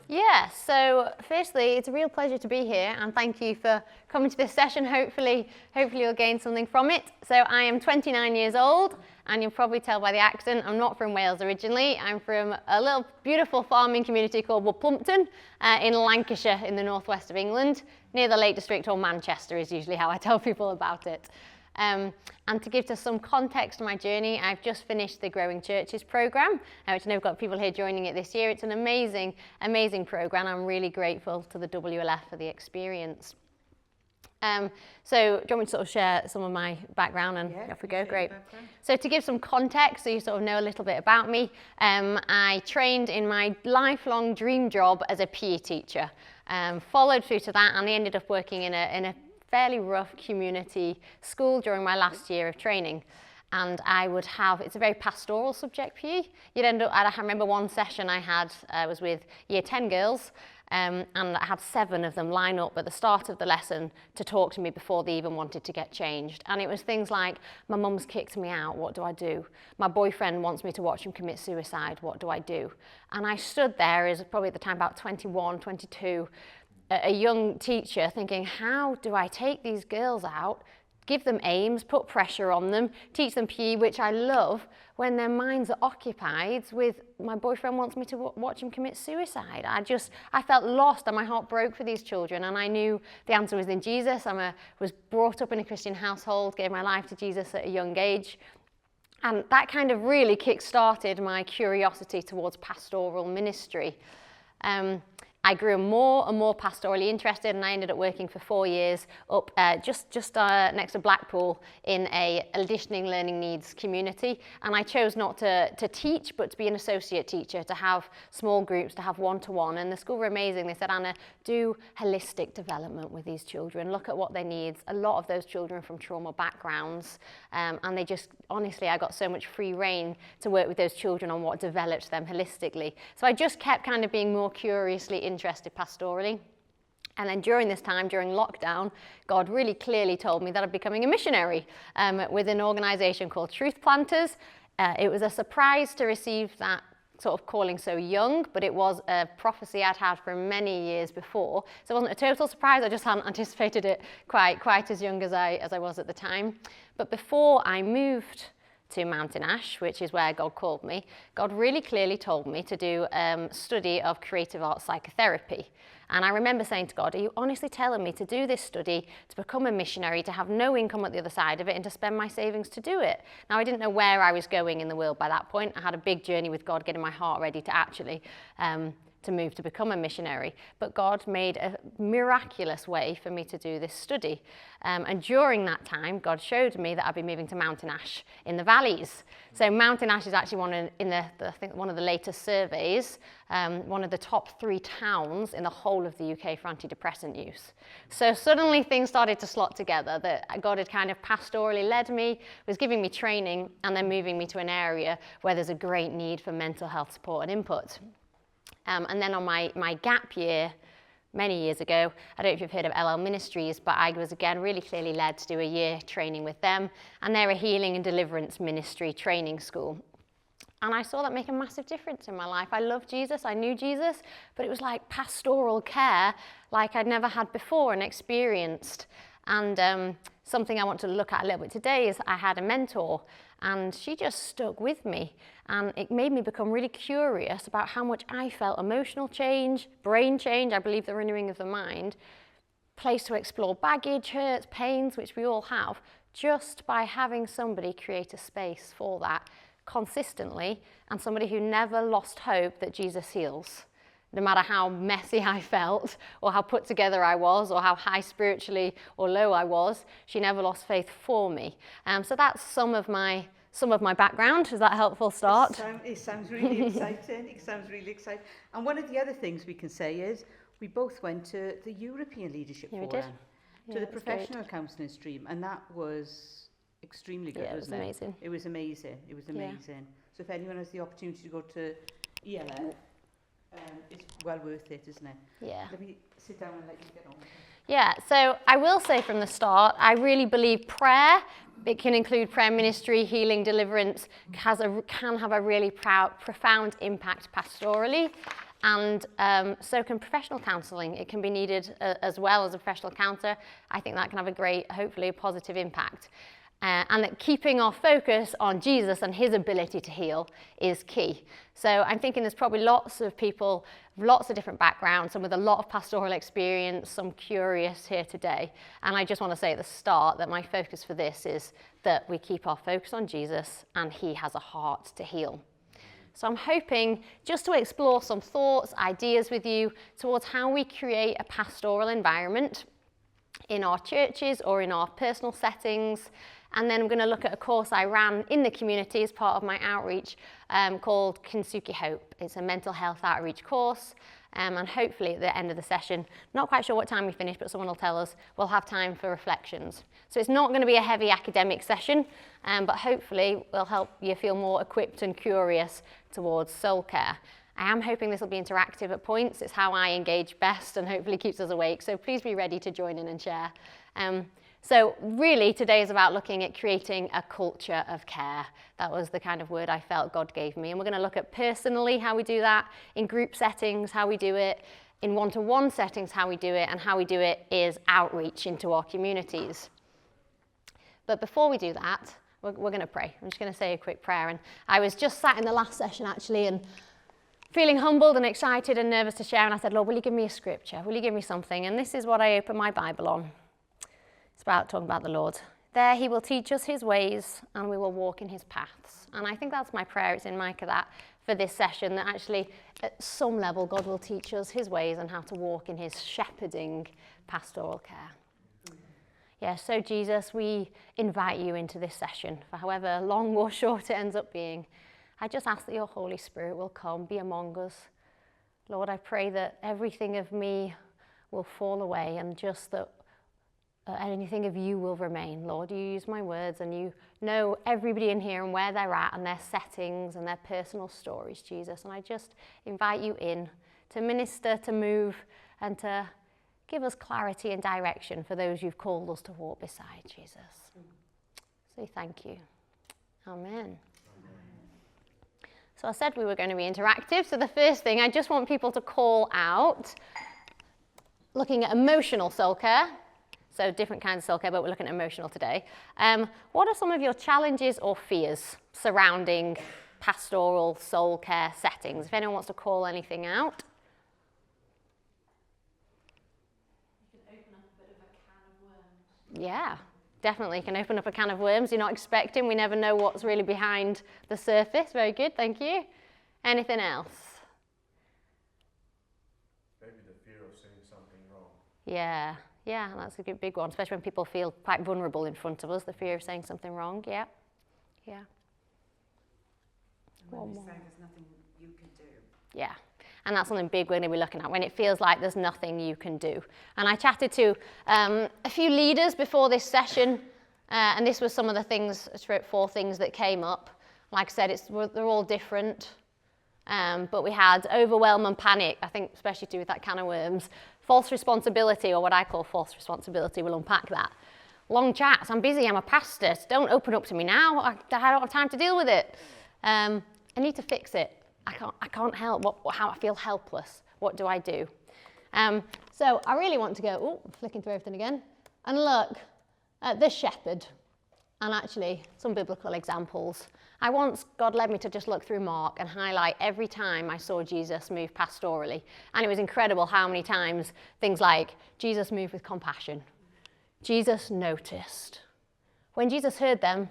Yeah, so firstly, it's a real pleasure to be here, and thank you for coming to this session. Hopefully you'll gain something from it. So I am 29 years old, and you'll probably tell by the accent, I'm not from Wales originally. I'm from a little beautiful farming community called Plumpton in Lancashire in the northwest of England, near the Lake District, or Manchester is usually how I tell people about it. And to give us some context to my journey, I've just finished the Growing Churches programme, which I know we've got people here joining it this year. It's an amazing, amazing programme. I'm really grateful to the WLF for the experience. So do you want me to sort of share some of my background and off we go? Great. So to give some context, so you sort of know a little bit about me, I trained in my lifelong dream job as a PE teacher, followed through to that, and I ended up working in a fairly rough community school during my last year of training. And I would have, it's a very pastoral subject, PE. You'd end up, I remember one session I was with year 10 girls, and I had 7 of them line up at the start of the lesson to talk to me before they even wanted to get changed. And it was things like, my mum's kicked me out, what do I do? My boyfriend wants me to watch him commit suicide, what do I do? And I stood there as probably at the time about 21, 22, a young teacher thinking, how do I take these girls out, give them aims, put pressure on them, teach them PE, which I love, when their minds are occupied with, my boyfriend wants me to watch him commit suicide. I felt lost, and my heart broke for these children, and I knew the answer was in Jesus. I was brought up in a Christian household, gave my life to Jesus at a young age, and that kind of really kick-started my curiosity towards pastoral ministry. I grew more and more pastorally interested, and I ended up working for 4 years up just next to Blackpool in a additional learning needs community. And I chose not to teach, but to be an associate teacher, to have small groups, to have one-to-one. And the school were amazing. They said, Anna, do holistic development with these children. Look at what they need. A lot of those children from trauma backgrounds. And they just, honestly, I got so much free rein to work with those children on what developed them holistically. So I just kept kind of being more curiously interested pastorally. And then during this time, during lockdown, God really clearly told me that I'm becoming a missionary with an organisation called Truth Planters. It was a surprise to receive that sort of calling so young, but it was a prophecy I'd had for many years before. So it wasn't a total surprise, I just hadn't anticipated it quite as young as I was at the time. But before I moved to Mountain Ash, which is where God called me, God really clearly told me to do a study of creative arts psychotherapy. And I remember saying to God, are you honestly telling me to do this study, to become a missionary, to have no income at the other side of it, and to spend my savings to do it? Now, I didn't know where I was going in the world by that point. I had a big journey with God, getting my heart ready to actually to move to become a missionary. But God made a miraculous way for me to do this study. And during that time, God showed me that I'd be moving to Mountain Ash in the valleys. So Mountain Ash is actually I think one of the latest surveys, one of the top 3 towns in the whole of the UK for antidepressant use. So suddenly things started to slot together, that God had kind of pastorally led me, was giving me training, and then moving me to an area where there's a great need for mental health support and input. And then on my gap year, many years ago, I don't know if you've heard of LL Ministries, but I was again really clearly led to do a year training with them, and they're a healing and deliverance ministry training school. And I saw that make a massive difference in my life. I loved Jesus, I knew Jesus, but it was like pastoral care like I'd never had before and experienced. And something I want to look at a little bit today is I had a mentor, and she just stuck with me, and it made me become really curious about how much I felt emotional change, brain change, I believe the renewing of the mind, place to explore baggage, hurts, pains, which we all have, just by having somebody create a space for that consistently, and somebody who never lost hope that Jesus heals. No matter how messy I felt, or how put together I was, or how high spiritually or low I was, she never lost faith for me. So that's some of my background. Is that a helpful start? It sounds really exciting. It sounds really exciting. And one of the other things we can say is we both went to the European Leadership Forum, to the professional counselling stream, and that was extremely good, wasn't it? Amazing. It was amazing. It was amazing. Yeah. So if anyone has the opportunity to go to ELF, it's well worth it, isn't it? Yeah. Let me sit down and let you get on. Yeah, so I will say from the start, I really believe prayer, it can include prayer ministry, healing, deliverance, can have a really profound impact pastorally. And so can professional counselling. It can be needed as well as a professional counsellor. I think that can have a great, hopefully, positive impact. And that keeping our focus on Jesus and his ability to heal is key. So I'm thinking there's probably lots of people, lots of different backgrounds, some with a lot of pastoral experience, some curious here today. And I just want to say at the start that my focus for this is that we keep our focus on Jesus and he has a heart to heal. So I'm hoping just to explore some thoughts, ideas with you towards how we create a pastoral environment in our churches or in our personal settings. And then I'm going to look at a course I ran in the community as part of my outreach called Kintsugi Hope. It's a mental health outreach course. And hopefully at the end of the session, not quite sure what time we finish, but someone will tell us, we'll have time for reflections. So it's not going to be a heavy academic session, but hopefully will help you feel more equipped and curious towards soul care. I am hoping this will be interactive at points. It's how I engage best and hopefully keeps us awake. So please be ready to join in and share. So really today is about looking at creating a culture of care. That was the kind of word I felt God gave me. And we're going to look at personally how we do that, in group settings how we do it, in one-to-one settings how we do it, and how we do it is outreach into our communities. But before we do that, we're going to pray. I'm just going to say a quick prayer. And I was just sat in the last session actually and feeling humbled and excited and nervous to share. And I said, Lord, will you give me a scripture? Will you give me something? And this is what I opened my Bible on. It's about talking about the Lord. There he will teach us his ways and we will walk in his paths. And I think that's my prayer. It's in Micah that for this session that actually at some level God will teach us his ways and how to walk in his shepherding pastoral care. Yeah, so Jesus, we invite you into this session for however long or short it ends up being. I just ask that your Holy Spirit will come, be among us. Lord, I pray that everything of me will fall away and just that anything of you will remain. Lord, you use my words and you know everybody in here and where they're at and their settings and their personal stories, Jesus. And I just invite you in to minister, to move, and to give us clarity and direction for those you've called us to walk beside, Jesus. So thank you. Amen. So I said we were going to be interactive. So the first thing, I just want people to call out, looking at emotional soul care. So different kinds of soul care, but we're looking at emotional today. What are some of your challenges or fears surrounding pastoral soul care settings? If anyone wants to call anything out. You can open up a bit of a can of worms. Yeah, definitely can open up a can of worms you're not expecting. We never know what's really behind the surface. Very good, thank you. Anything else? Maybe the fear of saying something wrong. Yeah, that's a good big one, especially when people feel quite vulnerable in front of us, the fear of saying something wrong, yeah. When they say there's nothing you can do. Yeah, and that's something big we're going to be looking at, when it feels like there's nothing you can do. And I chatted to a few leaders before this session, and this was some of the things, I wrote 4 things that came up. Like I said, they're all different, but we had overwhelm and panic, I think especially to do with that can of worms. False responsibility, or what I call false responsibility, we'll unpack that. Long chats, I'm busy, I'm a pastor, don't open up to me now, I don't have time to deal with it. I need to fix it. I can't help, how I feel helpless. What do I do? So I really want to go, flicking through everything again, and look at the shepherd, and actually some biblical examples. God led me to just look through Mark and highlight every time I saw Jesus move pastorally. And it was incredible how many times things like Jesus moved with compassion. Jesus noticed. When Jesus heard them,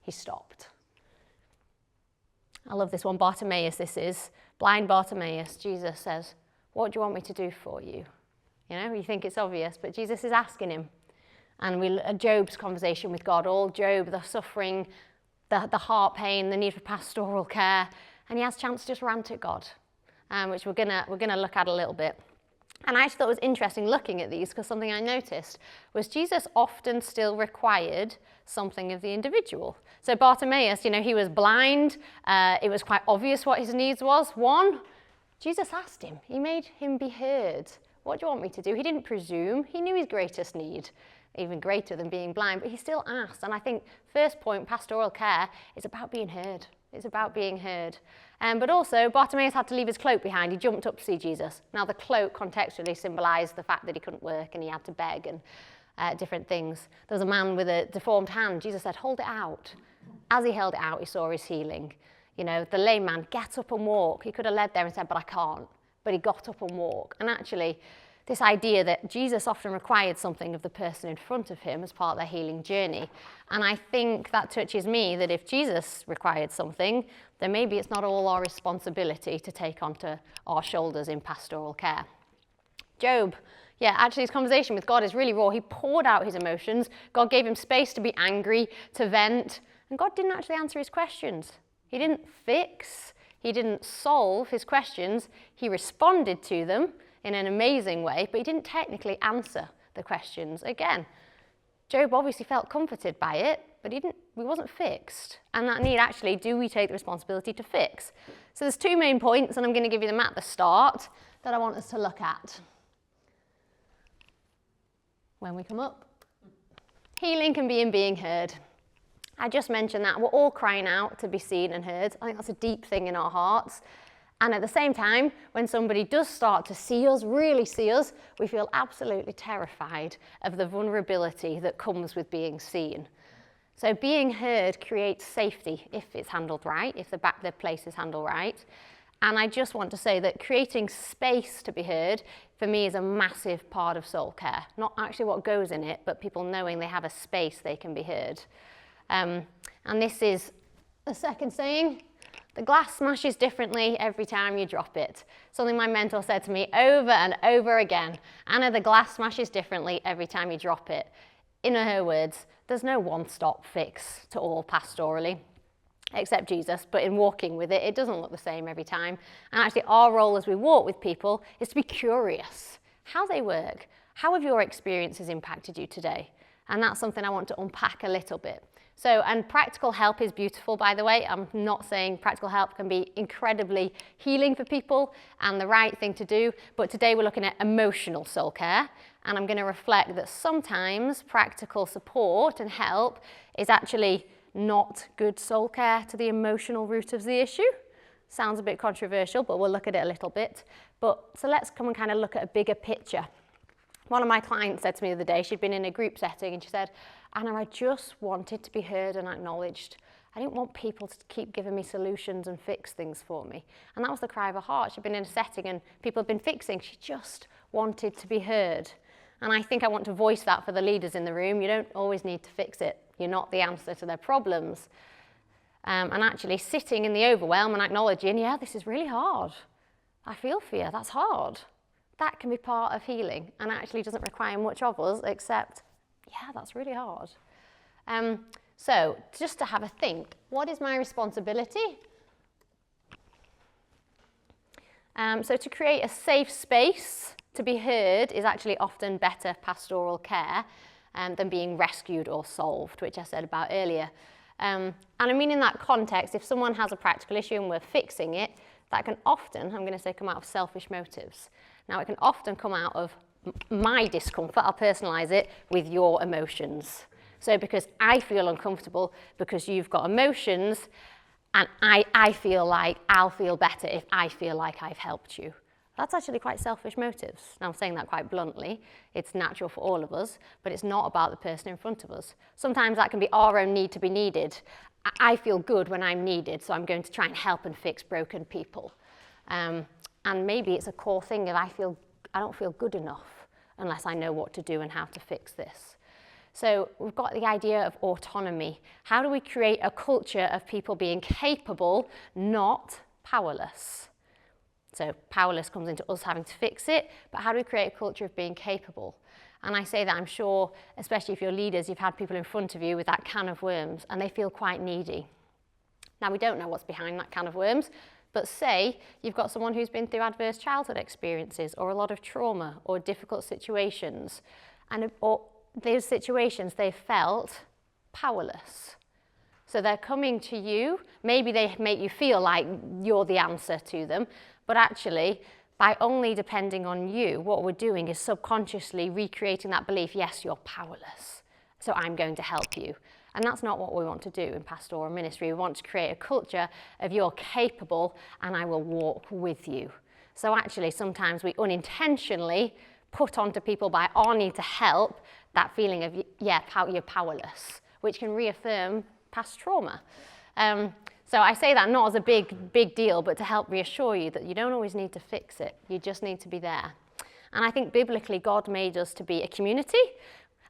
he stopped. I love this one, Bartimaeus this is. Blind Bartimaeus, Jesus says, what do you want me to do for you? You know, you think it's obvious, but Jesus is asking him. And Job's conversation with God, all Job, the suffering, the heart pain, the need for pastoral care, and he has a chance to just rant at God, which we're gonna look at a little bit. And I actually thought it was interesting looking at these because something I noticed was Jesus often still required something of the individual. So Bartimaeus, he was blind. It was quite obvious what his needs was. One, Jesus asked him. He made him be heard. What do you want me to do? He didn't presume. He knew his greatest need, even greater than being blind, but he still asked. And I think first point, pastoral care, is about being heard. It's about being heard. But also, Bartimaeus had to leave his cloak behind. He jumped up to see Jesus. Now, the cloak contextually symbolised the fact that he couldn't work and he had to beg and different things. There was a man with a deformed hand. Jesus said, hold it out. As he held it out, he saw his healing. You know, the lame man, get up and walk. He could have led there and said, but I can't. But he got up and walked. And actually, this idea that Jesus often required something of the person in front of him as part of their healing journey. And I think that touches me, that if Jesus required something, then maybe it's not all our responsibility to take onto our shoulders in pastoral care. Job, yeah, actually his conversation with God is really raw. He poured out his emotions. God gave him space to be angry, to vent, and God didn't actually answer his questions. He didn't fix, he didn't solve his questions. He responded to them in an amazing way, but he didn't technically answer the questions. Again, Job obviously felt comforted by it, but he wasn't fixed. And that need actually, do we take the responsibility to fix? So there's two main points, and I'm going to give you them at the start, that I want us to look at when we come up. Healing can be in being heard. I just mentioned that we're all crying out to be seen and heard. I think that's a deep thing in our hearts. And at the same time, when somebody does start to see us, really see us, we feel absolutely terrified of the vulnerability that comes with being seen. So being heard creates safety if it's handled right, if the place is handled right. And I just want to say that creating space to be heard, for me, is a massive part of soul care. Not actually what goes in it, but people knowing they have a space they can be heard. And this is the second saying. The glass smashes differently every time you drop it. Something my mentor said to me over and over again. Anna, the glass smashes differently every time you drop it. In her words, there's no one-stop fix to all pastorally, except Jesus, but in walking with it, it doesn't look the same every time. And actually our role as we walk with people is to be curious. How they work. How have your experiences impacted you today? And that's something I want to unpack a little bit. So, and practical help is beautiful, by the way. I'm not saying practical help can be incredibly healing for people and the right thing to do, but today we're looking at emotional soul care, and I'm going to reflect that sometimes practical support and help is actually not good soul care to the emotional root of the issue. Sounds a bit controversial, but we'll look at it a little bit. So let's come and kind of look at a bigger picture. One of my clients said to me the other day, she'd been in a group setting, and she said, Anna, I just wanted to be heard and acknowledged. I didn't want people to keep giving me solutions and fix things for me. And that was the cry of her heart. She'd been in a setting and people had been fixing. She just wanted to be heard. And I think I want to voice that for the leaders in the room. You don't always need to fix it. You're not the answer to their problems. And actually sitting in the overwhelm and acknowledging, yeah, this is really hard. I feel fear, that's hard. That can be part of healing and actually doesn't require much of us except, yeah, that's really hard. So just to have a think, what is my responsibility? So to create a safe space to be heard is actually often better pastoral care than being rescued or solved, which I said about earlier. And I mean in that context, if someone has a practical issue and we're fixing it, that can often, I'm going to say, come out of selfish motives. Now, it can often come out of my discomfort, I'll personalise it, with your emotions. So because I feel uncomfortable because you've got emotions, and I feel like I'll feel better if I feel like I've helped you. That's actually quite selfish motives. Now, I'm saying that quite bluntly. It's natural for all of us, but it's not about the person in front of us. Sometimes that can be our own need to be needed. I feel good when I'm needed, so I'm going to try and help and fix broken people. And maybe it's a core thing of I don't feel good enough unless I know what to do and how to fix this. So we've got the idea of autonomy. How do we create a culture of people being capable, not powerless? So powerless comes into us having to fix it, but how do we create a culture of being capable? And I say that, I'm sure, especially if you're leaders, you've had people in front of you with that can of worms and they feel quite needy. Now, we don't know what's behind that can of worms, but say you've got someone who's been through adverse childhood experiences or a lot of trauma or difficult situations, and or those situations they've felt powerless. So they're coming to you, maybe they make you feel like you're the answer to them, but actually, by only depending on you, what we're doing is subconsciously recreating that belief, yes, you're powerless. so I'm going to help you. And that's not what we want to do in pastoral ministry. We want to create a culture of you're capable and I will walk with you. So actually, sometimes we unintentionally put onto people by our need to help that feeling of, you're powerless, which can reaffirm past trauma. So I say that not as a big deal, but to help reassure you that you don't always need to fix it. You just need to be there. And I think biblically, God made us to be a community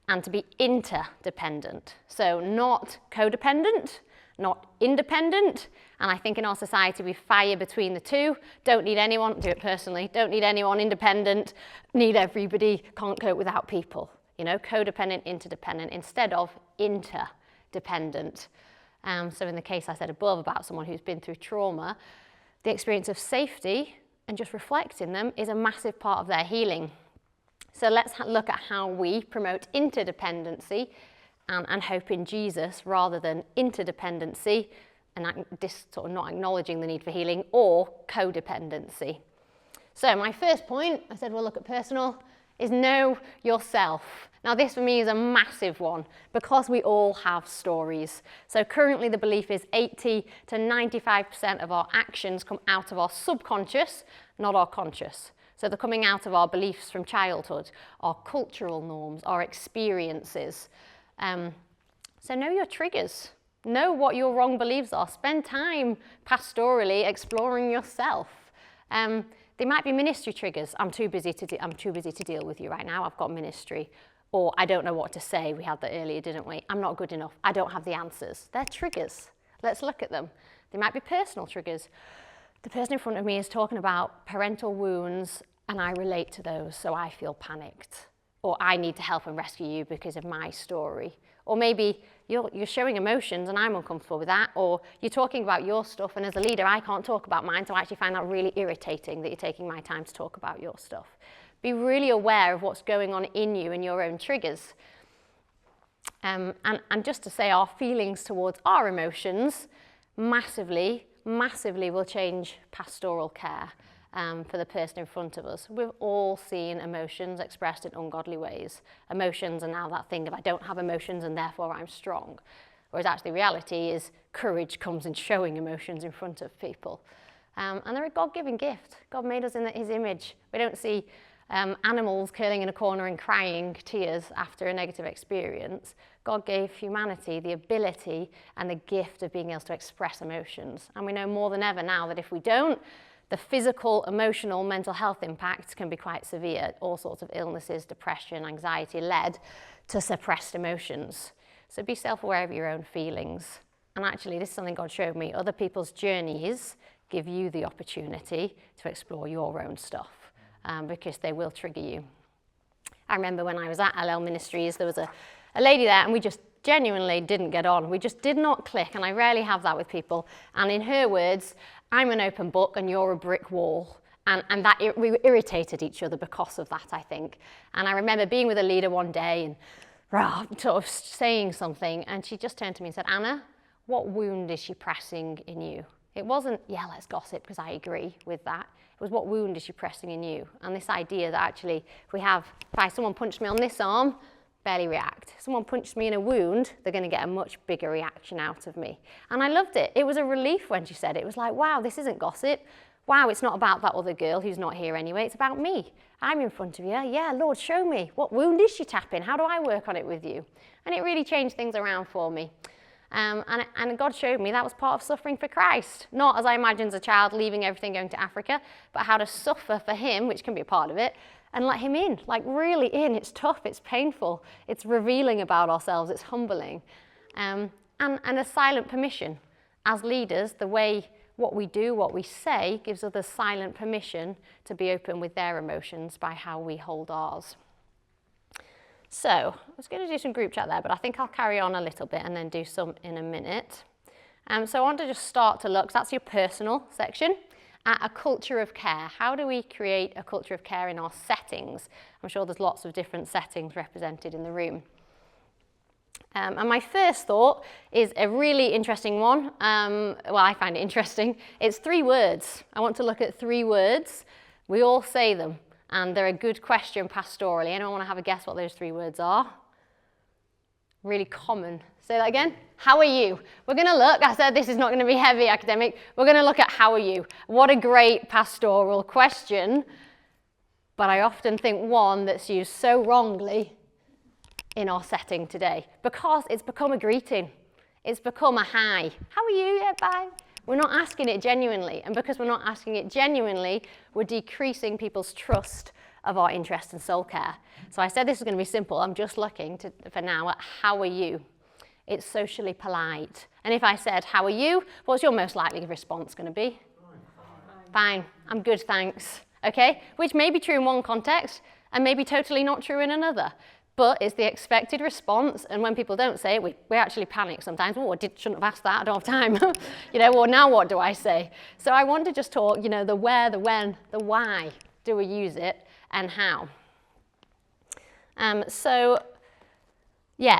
and to be interdependent. So not codependent, not independent. And I think in our society, we fire between the two. Don't need anyone, do it personally, don't need anyone independent, need everybody, can't cope without people. You know, codependent, interdependent, instead of interdependent. So in the case I said above about someone who's been through trauma, the experience of safety and just reflecting them is a massive part of their healing. So let's look at how we promote interdependency and hope in Jesus rather than interdependency and sort of not acknowledging the need for healing, or codependency. So my first point, I said we'll look at personal, is know yourself. Now this for me is a massive one because we all have stories. So currently the belief is 80 to 95% of our actions come out of our subconscious, not our conscious. So they're coming out of our beliefs from childhood, our cultural norms, our experiences. So know your triggers. Know what your wrong beliefs are. Spend time pastorally exploring yourself. They might be ministry triggers. I'm too busy to deal with you right now. I've got ministry. Or I don't know what to say. We had that earlier, didn't we? I'm not good enough. I don't have the answers. They're triggers. Let's look at them. They might be personal triggers. The person in front of me is talking about parental wounds and I relate to those, so I feel panicked. Or I need to help and rescue you because of my story. Or maybe you're showing emotions and I'm uncomfortable with that. Or you're talking about your stuff and as a leader I can't talk about mine, so I actually find that really irritating that you're taking my time to talk about your stuff. Be really aware of what's going on in you and your own triggers. And just to say, our feelings towards our emotions massively will change pastoral care for the person in front of us. We've all seen emotions expressed in ungodly ways. Emotions are now that thing of I don't have emotions and therefore I'm strong. Whereas actually reality is courage comes in showing emotions in front of people. And they're a God-given gift. God made us in his image. We don't see animals curling in a corner and crying tears after a negative experience. God gave humanity the ability and the gift of being able to express emotions. And we know more than ever now that if we don't, the physical, emotional, mental health impacts can be quite severe. All sorts of illnesses, depression, anxiety led to suppressed emotions. So be self-aware of your own feelings. And actually, this is something God showed me. Other people's journeys give you the opportunity to explore your own stuff because they will trigger you. I remember when I was at LL Ministries, there was a lady there and we just genuinely didn't get on. We just did not click, and I rarely have that with people. And in her words, I'm an open book and you're a brick wall. And that we irritated each other because of that, I think. And I remember being with a leader one day and sort of saying something, and she just turned to me and said, Anna, what wound is she pressing in you? It wasn't, yeah, let's gossip, because I agree with that. It was, what wound is she pressing in you? And this idea that actually, if someone punched me on this arm, barely react. If someone punched me in a wound, they're going to get a much bigger reaction out of me. And I loved it. It was a relief when she said it. It was like, wow, this isn't gossip. Wow, it's not about that other girl who's not here anyway. It's about me. I'm in front of you. Yeah, Lord, show me. What wound is she tapping? How do I work on it with you? And it really changed things around for me. And God showed me that was part of suffering for Christ. Not as I imagined as a child leaving everything going to Africa, but how to suffer for him, which can be a part of it, and let him in, like really in. It's tough, it's painful, it's revealing about ourselves, it's humbling. And a silent permission. As leaders, what we do, what we say, gives others silent permission to be open with their emotions by how we hold ours. So, I was going to do some group chat there, but I think I'll carry on a little bit and then do some in a minute. So I want to just start to look, so that's your personal section, at a culture of care. How do we create a culture of care in our settings? I'm sure there's lots of different settings represented in the room. And my first thought is a really interesting one. Well, I find it interesting. It's 3 words. I want to look at 3 words. We all say them, and they're a good question pastorally. Anyone want to have a guess what those 3 words are? Really common. Say that again. How are you? We're going to look, I said this is not going to be heavy academic, we're going to look at how are you. What a great pastoral question, but I often think one that's used so wrongly in our setting today, because it's become a greeting. It's become a hi. How are you? Yeah, bye. We're not asking it genuinely, and because we're not asking it genuinely, we're decreasing people's trust of our interest in soul care. So I said this is going to be simple. I'm just looking for now at how are you? It's socially polite. And if I said, how are you? What's your most likely response going to be? Fine. I'm good, thanks. Okay? Which may be true in one context and may be totally not true in another. But it's the expected response, and when people don't say it, we actually panic sometimes. Oh, shouldn't have asked that, I don't have time. Or now what do I say? So I want to just talk, the where, the when, the why do we use it, and how.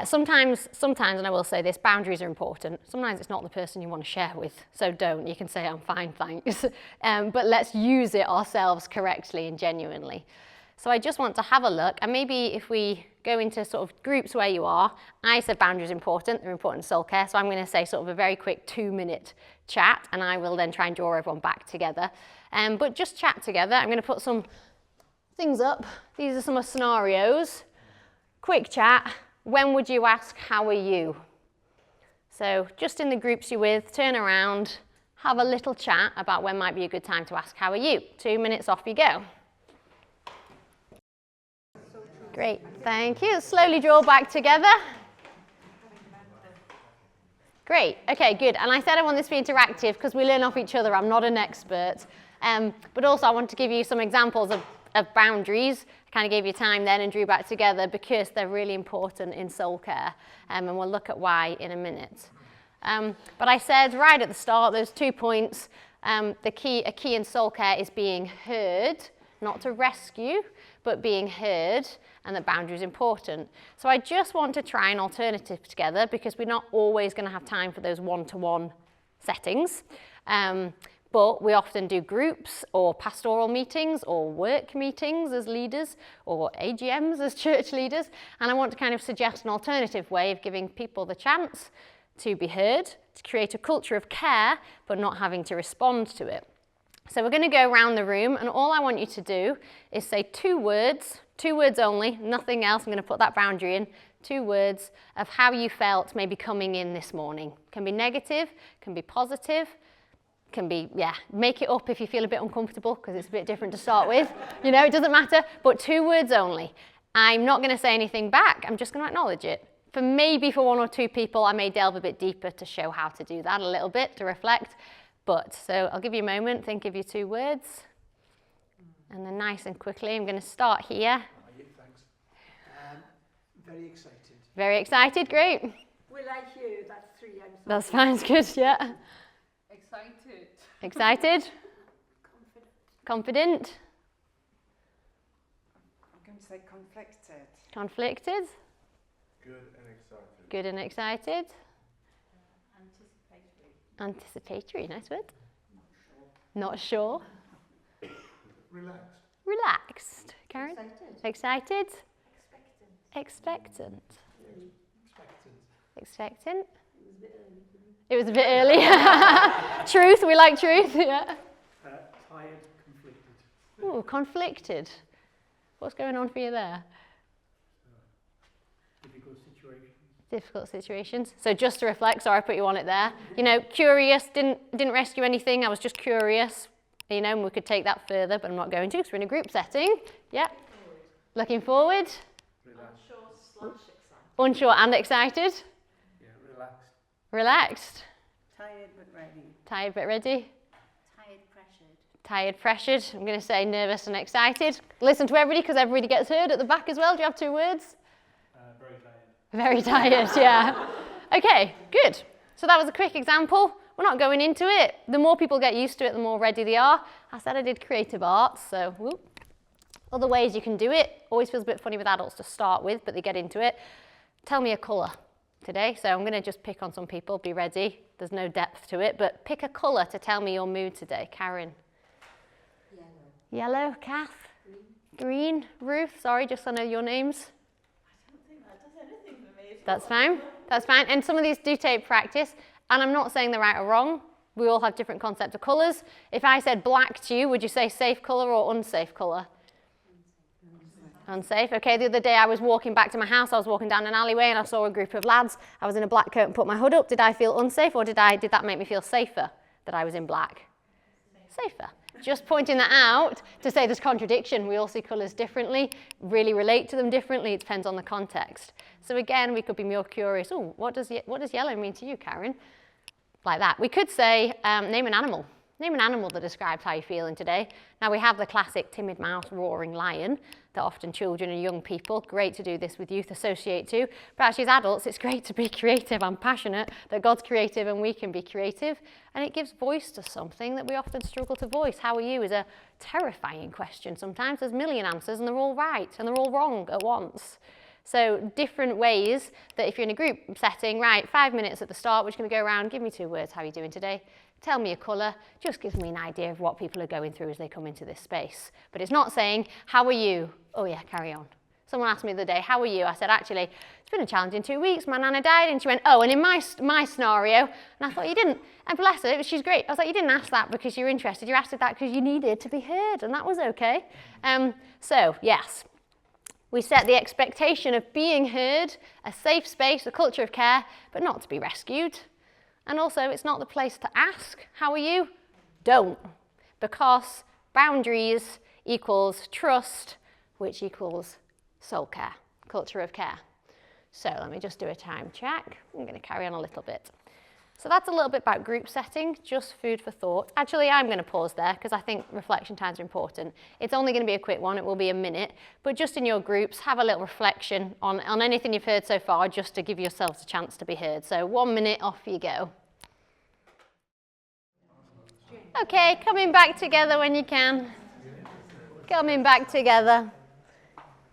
Sometimes, and I will say this, boundaries are important. Sometimes it's not the person you want to share with, so don't. You can say, I'm fine, thanks. But let's use it ourselves correctly and genuinely. So I just want to have a look, and maybe if we go into sort of groups where you are, I said boundaries are important, they're important in soul care, so I'm going to say sort of a very quick 2-minute chat, and I will then try and draw everyone back together. But just chat together. I'm going to put some things up. These are some scenarios. Quick chat. When would you ask, how are you? So just in the groups you're with, turn around, have a little chat about when might be a good time to ask, how are you? 2 minutes, off you go. Great, thank you. Slowly draw back together. Great, okay, good. And I said I want this to be interactive because we learn off each other. I'm not an expert. But also I want to give you some examples of boundaries. I kind of gave you time then and drew back together because they're really important in soul care. And we'll look at why in a minute. But I said right at the start, those 2 points, a key in soul care is being heard, not to rescue, but being heard, and that boundary is important. So I just want to try an alternative together because we're not always going to have time for those one-to-one settings. But we often do groups or pastoral meetings or work meetings as leaders or AGMs as church leaders. And I want to kind of suggest an alternative way of giving people the chance to be heard, to create a culture of care, but not having to respond to it. So we're going to go around the room, and all I want you to do is say 2 words only, nothing else. I'm going to put that boundary in. 2 words of how you felt maybe coming in this morning. Can be negative, can be positive, can be, make it up if you feel a bit uncomfortable because it's a bit different to start with. It doesn't matter, but 2 words only. I'm not going to say anything back. I'm just going to acknowledge it. For 1 or 2 people, I may delve a bit deeper to show how to do that a little bit, to reflect. So I'll give you a moment, think of your 2 words. And then nice and quickly, I'm going to start here. Thanks. Very excited. Very excited, great. We like you, that's 3. I'm sorry. That's fine, it's good, yeah. Excited. Excited? Confident? I'm going to say conflicted. Conflicted? Good and excited. Good and excited? Anticipatory. Anticipatory, nice word. Not sure. Relaxed. Relaxed. Karen? Excited. Excited? Expectant. Expectant? It was a bit early. Truth, we like truth, yeah. Tired, conflicted. Ooh, conflicted. What's going on for you there? Difficult situations. Difficult situations. So just to reflect, sorry I put you on it there. Curious, didn't rescue anything, I was just curious. And we could take that further, but I'm not going to because we're in a group setting. Yeah. Looking forward. Unsure/excited. Unsure and excited. Yeah, relaxed. Relaxed. Tired but ready. Tired but ready. Tired, pressured. Tired, pressured. I'm going to say nervous and excited. Listen to everybody because everybody gets heard at the back as well. Do you have 2 words? Very tired. Very tired, yeah. Okay, good. So that was a quick example. We're not going into it. The more people get used to it, the more ready they are. I said I did creative arts, so whoop. Other ways you can do it. Always feels a bit funny with adults to start with, but they get into it. Tell me a colour today. So I'm going to just pick on some people. Be ready. There's no depth to it, but pick a colour to tell me your mood today. Karen. Yellow. Yellow. Kath. Green. Ruth. Sorry, just so I know your names. I don't think that does anything for me. That's fine. That's fine. And some of these do take practice. And I'm not saying they're right or wrong. We all have different concepts of colours. If I said black to you, would you say safe colour or unsafe colour? Unsafe. Okay, the other day I was walking back to my house. I was walking down an alleyway and I saw a group of lads. I was in a black coat and put my hood up. Did I feel unsafe or did that make me feel safer that I was in black? Safer. Just pointing that out to say there's contradiction. We all see colours differently, really relate to them differently. It depends on the context. So again, we could be more curious. Oh, what does yellow mean to you, Karen? Like that. We could say, name an animal. Name an animal that describes how you're feeling today. Now we have the classic timid mouse, roaring lion that often children and young people, great to do this with youth, associate to. But actually as adults, it's great to be creative. I'm passionate that God's creative and we can be creative. And it gives voice to something that we often struggle to voice. How are you is a terrifying question. Sometimes there's a million answers and they're all right and they're all wrong at once. So different ways that if you're in a group setting, right, 5 minutes at the start, we're just going to go around, give me 2 words, how are you doing today? Tell me a colour, just gives me an idea of what people are going through as they come into this space. But it's not saying, how are you? Oh yeah, carry on. Someone asked me the other day, how are you? I said, actually, it's been a challenging 2 weeks. My nana died. And she went, oh, and in my scenario, and I thought, you didn't. And bless her, she's great. I was like, you didn't ask that because you're interested. You asked that because you needed to be heard, and that was okay. So, yes. We set the expectation of being heard, a safe space, a culture of care, but not to be rescued. And also, it's not the place to ask, how are you? Don't. Because boundaries equals trust, which equals soul care, culture of care. So let me just do a time check. I'm going to carry on a little bit. So that's a little bit about group setting, just food for thought. Actually, I'm going to pause there because I think reflection times are important. It's only going to be a quick one, it will be a minute, but just in your groups, have a little reflection on anything you've heard so far, just to give yourselves a chance to be heard. So 1 minute, off you go. Okay, coming back together when you can. Coming back together.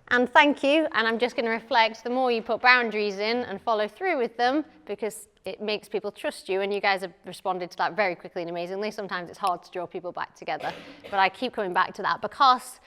And thank you, and I'm just going to reflect, the more you put boundaries in and follow through with them, because it makes people trust you, and you guys have responded to that very quickly and amazingly. Sometimes it's hard to draw people back together, but I keep coming back to that because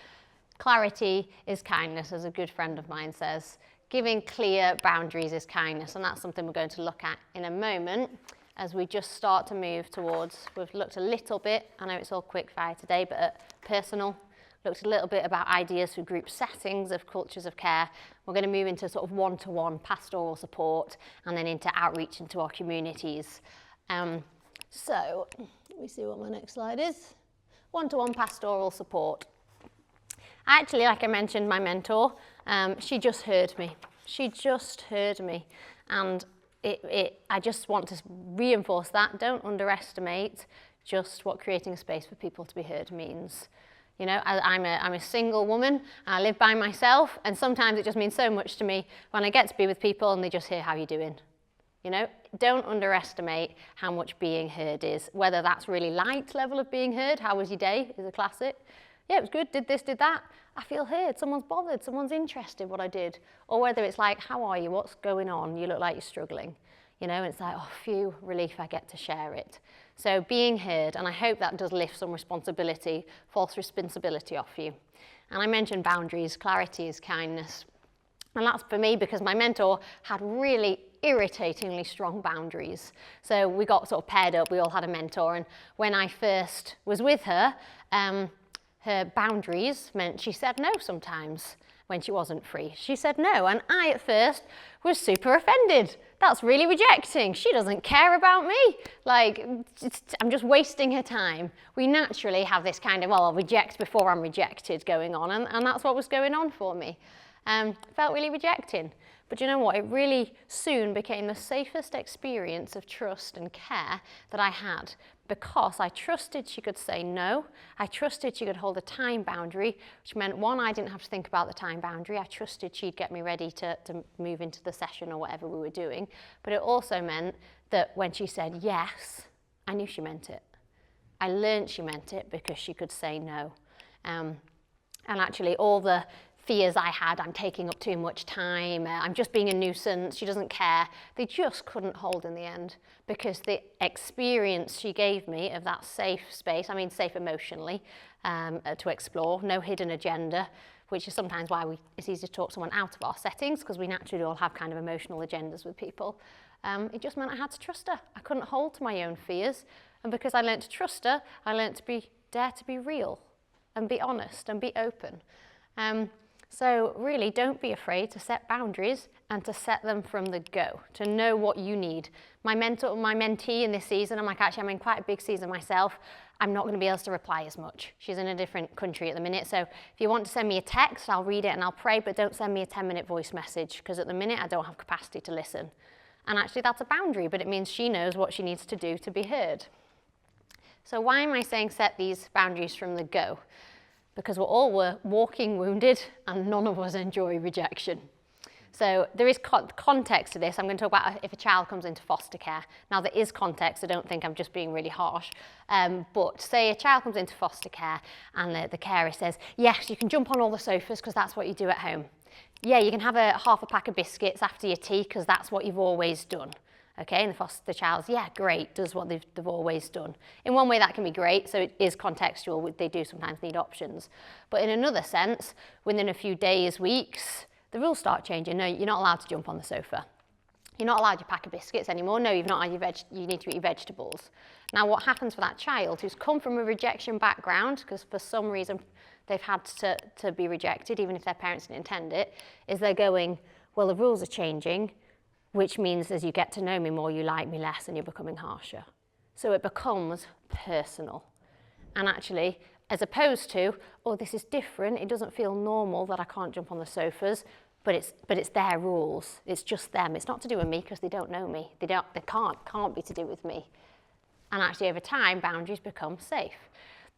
clarity is kindness, as a good friend of mine says. Giving clear boundaries is kindness, and that's something we're going to look at in a moment as we just start to move towards, we've looked a little bit, I know it's all quick fire today, but at personal, looked a little bit about ideas for group settings of cultures of care. We're going to move into sort of one-to-one pastoral support and then into outreach into our communities. So let me see what my next slide is. One-to-one pastoral support. Actually, like I mentioned, my mentor, she just heard me. She just heard me. And I just want to reinforce that. Don't underestimate just what creating a space for people to be heard means. You know, I'm a single woman, I live by myself, and sometimes it just means so much to me when I get to be with people and they just hear how you're doing. You know, don't underestimate how much being heard is, whether that's really light level of being heard, how was your day is a classic. Yeah, it was good, did this, did that. I feel heard, someone's bothered, someone's interested in what I did. Or whether it's like, how are you, what's going on, you look like you're struggling. You know, and it's like, oh, phew, relief, I get to share it. So being heard, and I hope that does lift some responsibility, false responsibility off you. And I mentioned boundaries, clarity is kindness. And that's for me because my mentor had really irritatingly strong boundaries. So we got sort of paired up, we all had a mentor, and when I first was with her, her boundaries meant she said no sometimes when she wasn't free. She said no, and I at first was super offended. That's really rejecting. She doesn't care about me. Like, I'm just wasting her time. We naturally have this kind of, well, I'll reject before I'm rejected going on, and that's what was going on for me. Felt really rejecting. But you know what? It really soon became the safest experience of trust and care that I had, because I trusted she could say no. I trusted she could hold a time boundary, which meant, one, I didn't have to think about the time boundary. I trusted she'd get me ready to move into the session or whatever we were doing. But it also meant that when she said yes, I knew she meant it. I learned she meant it because she could say no. And actually all the fears I had, I'm taking up too much time, I'm just being a nuisance, she doesn't care, they just couldn't hold in the end, because the experience she gave me of that safe space, I mean safe emotionally, to explore, no hidden agenda, which is sometimes why it's easy to talk someone out of our settings, because we naturally all have kind of emotional agendas with people. It just meant I had to trust her. I couldn't hold to my own fears. And because I learned to trust her, I learned to dare to be real and be honest and be open. So really, don't be afraid to set boundaries and to set them from the go, to know what you need. My mentee in this season, I'm like, actually, I'm in quite a big season myself. I'm not going to be able to reply as much. She's in a different country at the minute. So if you want to send me a text, I'll read it and I'll pray, but don't send me a 10-minute voice message, because at the minute, I don't have capacity to listen. And actually, that's a boundary, but it means she knows what she needs to do to be heard. So why am I saying set these boundaries from the go? Because we're all walking wounded and none of us enjoy rejection. So there is context to this. I'm going to talk about if a child comes into foster care. Now there is context, so don't think I'm just being really harsh. But say a child comes into foster care and the carer says, yes, you can jump on all the sofas because that's what you do at home. Yeah, you can have half a pack of biscuits after your tea because that's what you've always done. Okay, and the foster child's, yeah, great, does what they've always done. In one way that can be great, so it is contextual, they do sometimes need options. But in another sense, within a few days, weeks, the rules start changing. No, you're not allowed to jump on the sofa. You're not allowed your pack of biscuits anymore. No, you've not had you need to eat your vegetables. Now what happens for that child who's come from a rejection background, because for some reason they've had to be rejected, even if their parents didn't intend it, is they're going, well, the rules are changing, which means as you get to know me more, you like me less and you're becoming harsher. So it becomes personal. And actually, as opposed to, oh, this is different, it doesn't feel normal that I can't jump on the sofas, but it's their rules. It's just them. It's not to do with me because they don't know me. They can't be to do with me. And actually, over time, boundaries become safe.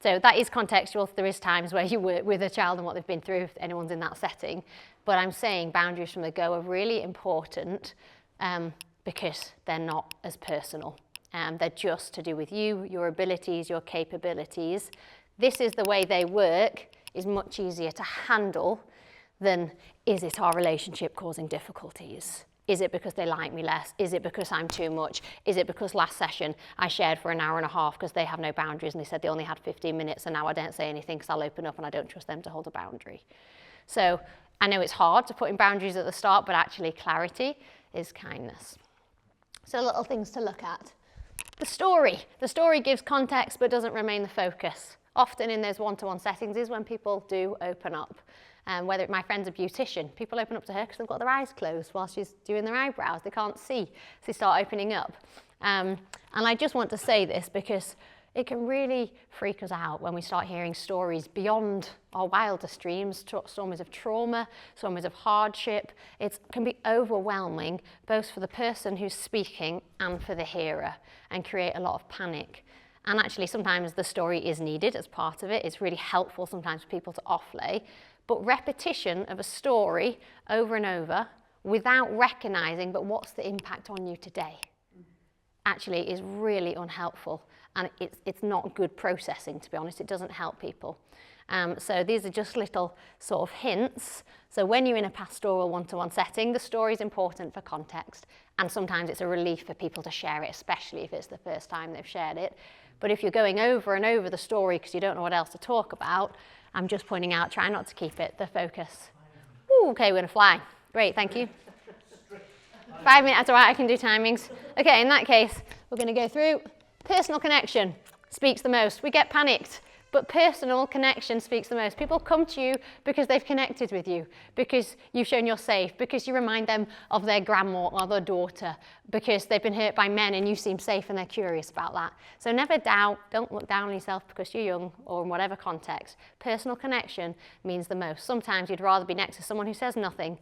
So that is contextual. There is times where you work with a child and what they've been through, if anyone's in that setting. But I'm saying boundaries from the go are really important because they're not as personal. They're just to do with you, your abilities, your capabilities. This is the way they work is much easier to handle than, is it our relationship causing difficulties? Is it because they like me less? Is it because I'm too much? Is it because last session I shared for an hour and a half because they have no boundaries and they said they only had 15 minutes and now I don't say anything because I'll open up and I don't trust them to hold a boundary. So I know it's hard to put in boundaries at the start, but actually clarity is kindness. So little things to look at. The story. The story gives context but doesn't remain the focus. Often in those one-to-one settings is when people do open up. Whether my friend's a beautician, people open up to her because they've got their eyes closed while she's doing their eyebrows. They can't see, so they start opening up. And I just want to say this because it can really freak us out when we start hearing stories beyond our wildest dreams, stories of trauma, stories of hardship. It can be overwhelming, both for the person who's speaking and for the hearer, and create a lot of panic. And actually, sometimes the story is needed as part of it. It's really helpful sometimes for people to offlay. But repetition of a story over and over without recognizing, but what's the impact on you today, actually is really unhelpful. And it's not good processing, to be honest. It doesn't help people. So these are just little sort of hints. So when you're in a pastoral one-to-one setting, the story is important for context. And sometimes it's a relief for people to share it, especially if it's the first time they've shared it. But if you're going over and over the story because you don't know what else to talk about, I'm just pointing out, try not to keep it the focus. Ooh, okay, we're going to fly. Great, thank you. 5 minutes, that's all right, I can do timings. Okay, in that case, we're going to go through personal connection speaks the most. We get panicked, but personal connection speaks the most. People come to you because they've connected with you, because you've shown you're safe, because you remind them of their grandma or their daughter, because they've been hurt by men and you seem safe and they're curious about that. So never doubt, don't look down on yourself because you're young or in whatever context. Personal connection means the most. Sometimes you'd rather be next to someone who says nothing,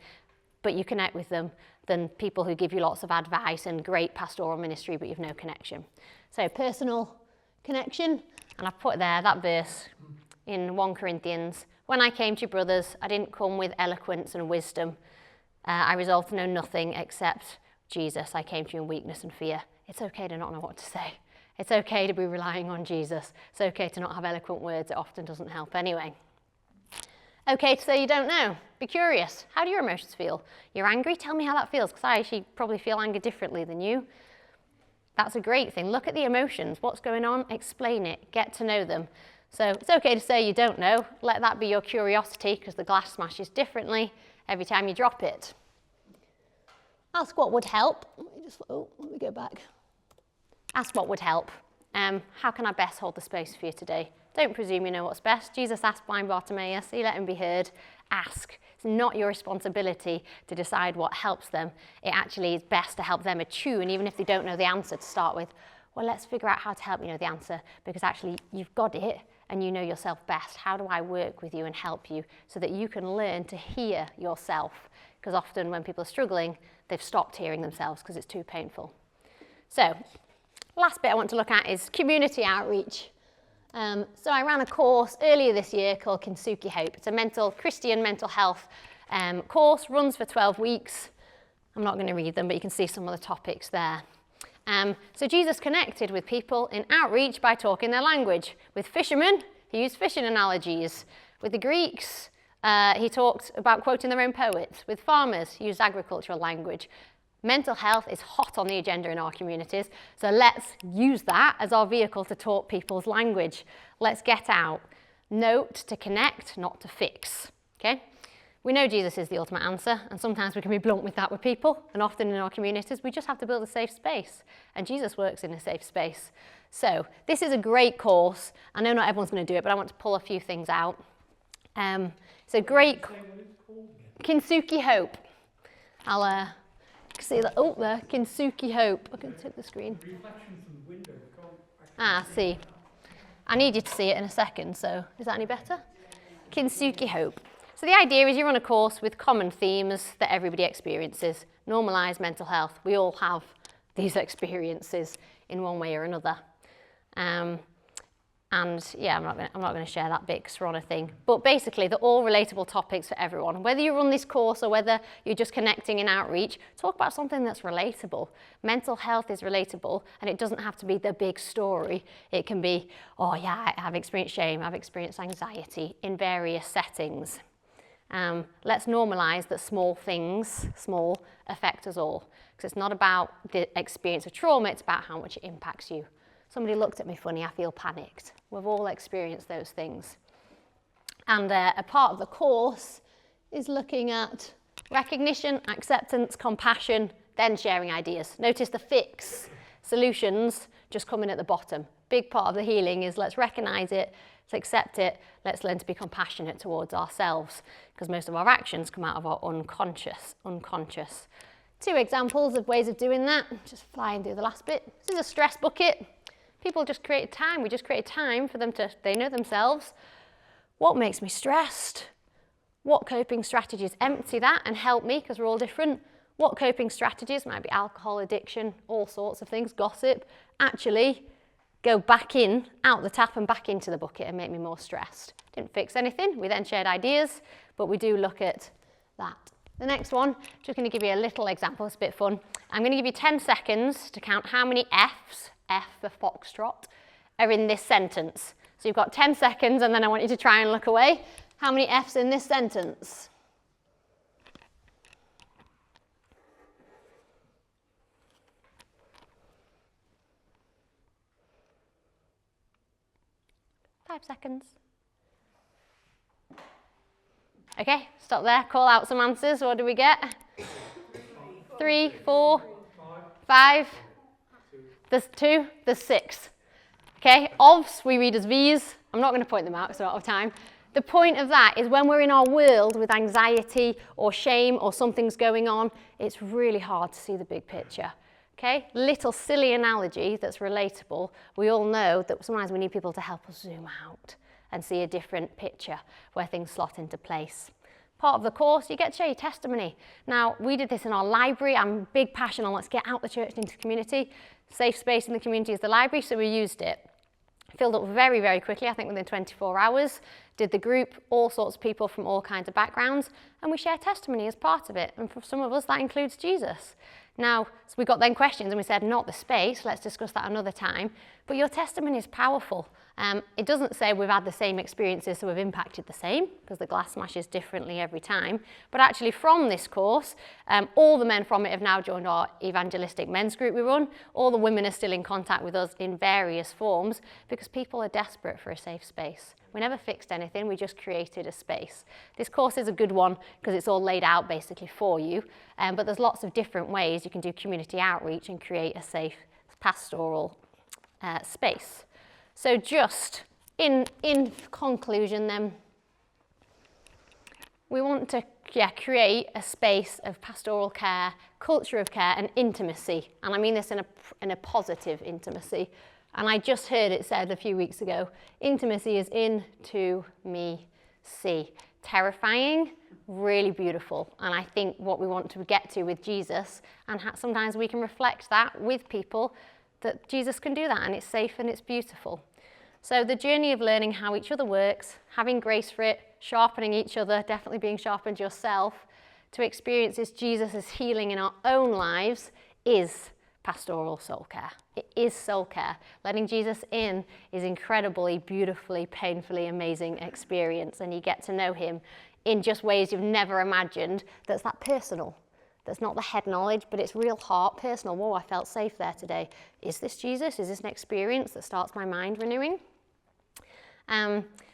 but you connect with them, than people who give you lots of advice and great pastoral ministry, but you've no connection. So personal connection, and I've put there that verse in 1 Corinthians. When I came to you, brothers, I didn't come with eloquence and wisdom. I resolved to know nothing except Jesus. I came to you in weakness and fear. It's okay to not know what to say. It's okay to be relying on Jesus. It's okay to not have eloquent words. It often doesn't help anyway. Okay to say you don't know. Be curious. How do your emotions feel? You're angry? Tell me how that feels, because I actually probably feel anger differently than you. That's a great thing. Look at the emotions. What's going on? Explain it. Get to know them. So it's okay to say you don't know. Let that be your curiosity, because the glass smashes differently every time you drop it. Ask what would help. Let me go back. Ask what would help. How can I best hold the space for you today? Don't presume you know what's best. Jesus asked blind Bartimaeus, he let him be heard. Ask. It's not your responsibility to decide what helps them. It actually is best to help them attune, even if they don't know the answer to start with. Well, let's figure out how to help you know the answer, because actually you've got it and you know yourself best. How do I work with you and help you so that you can learn to hear yourself? Because often when people are struggling, they've stopped hearing themselves because it's too painful. So, last bit I want to look at is community outreach. So I ran a course earlier this year called Kintsugi Hope. It's a Christian mental health course, runs for 12 weeks. I'm not going to read them, but you can see some of the topics there. So Jesus connected with people in outreach by talking their language. With fishermen, he used fishing analogies. With the Greeks, he talked about quoting their own poets. With farmers, he used agricultural language. Mental health is hot on the agenda in our communities, so let's use that as our vehicle to talk people's language. Let's get out. Note to connect, not to fix. Okay? We know Jesus is the ultimate answer, and sometimes we can be blunt with that with people, and often in our communities we just have to build a safe space, and Jesus works in a safe space. So this is a great course. I know not everyone's going to do it, but I want to pull a few things out. It's a great Kintsugi Hope. I'll see that. Oh, there, Kintsugi Hope. I can take the screen. See. I need you to see it in a second, so is that any better? Kintsugi Hope. So the idea is you're on a course with common themes that everybody experiences. Normalise mental health. We all have these experiences in one way or another. And yeah, I'm not going to share that bit because we're on a thing. But basically, they're all relatable topics for everyone. Whether you run this course or whether you're just connecting in outreach, talk about something that's relatable. Mental health is relatable, and it doesn't have to be the big story. It can be, oh yeah, I've experienced shame, I've experienced anxiety in various settings. Let's normalise that small things, affect us all. Because it's not about the experience of trauma, it's about how much it impacts you. Somebody looked at me funny, I feel panicked. We've all experienced those things. And a part of the course is looking at recognition, acceptance, compassion, then sharing ideas. Notice the fix, solutions, just coming at the bottom. Big part of the healing is let's recognise it, let's accept it, let's learn to be compassionate towards ourselves, because most of our actions come out of our unconscious. 2 examples of ways of doing that, just flying through the last bit. This is a stress bucket. People just create time. We just create time for them they know themselves. What makes me stressed? What coping strategies empty that and help me, because we're all different. What coping strategies, might be alcohol addiction, all sorts of things, gossip, actually go back in, out the tap and back into the bucket and make me more stressed. Didn't fix anything. We then shared ideas, but we do look at that. The next one, just going to give you a little example, it's a bit fun. I'm going to give you 10 seconds to count how many F's, F for foxtrot, are in this sentence. So you've got 10 seconds and then I want you to try and look away. How many F's in this sentence? Five seconds. Okay, stop there, call out some answers. What do we get? 3, 4, 5. There's 2, there's 6. Okay, ofs we read as V's. I'm not going to point them out because we're out of time. The point of that is when we're in our world with anxiety or shame or something's going on, it's really hard to see the big picture. Okay, little silly analogy that's relatable. We all know that sometimes we need people to help us zoom out and see a different picture where things slot into place. Part of the course, you get to share your testimony. Now, we did this in our library. I'm big passion on let's get out the church into the community. Safe space in the community is the library, so we used it. Filled up very, very quickly, I think within 24 hours. Did the group, all sorts of people from all kinds of backgrounds, and we share testimony as part of it. And for some of us, that includes Jesus. Now, so we got then questions and we said, not the space, let's discuss that another time. But your testimony is powerful. It doesn't say we've had the same experiences, so we've impacted the same, because the glass smashes differently every time. But actually from this course, all the men from it have now joined our evangelistic men's group we run. All the women are still in contact with us in various forms, because people are desperate for a safe space. We never fixed anything, we just created a space. This course is a good one because it's all laid out basically for you, but there's lots of different ways you can do community outreach and create a safe pastoral space. So just in conclusion then, we want to create a space of pastoral care, culture of care and intimacy. And I mean this in a positive intimacy. And I just heard it said a few weeks ago, intimacy is into me, see. Terrifying, really beautiful. And I think what we want to get to with Jesus, and sometimes we can reflect that with people, that Jesus can do that and it's safe and it's beautiful. So the journey of learning how each other works, having grace for it, sharpening each other, definitely being sharpened yourself, to experience this Jesus' healing in our own lives is pastoral soul care. It is soul care. Letting Jesus in is incredibly, beautifully, painfully amazing experience, and you get to know him in just ways you've never imagined. That's that personal. That's not the head knowledge, but it's real heart personal. Whoa, I felt safe there today. Is this Jesus? Is this an experience that starts my mind renewing?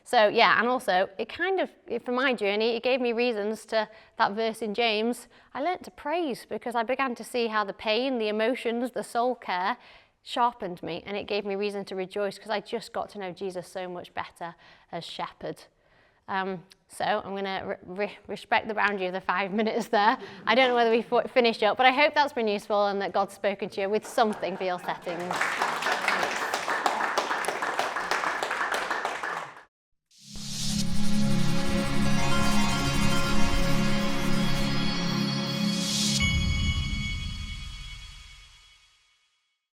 So yeah, and also it kind of, for my journey, it gave me reasons to, that verse in James, I learnt to praise because I began to see how the pain, the emotions, the soul care sharpened me, and it gave me reason to rejoice because I just got to know Jesus so much better as shepherd. So I'm going to respect the boundary of the 5 minutes there. I don't know whether we finished up, but I hope that's been useful and that God's spoken to you with something for your settings.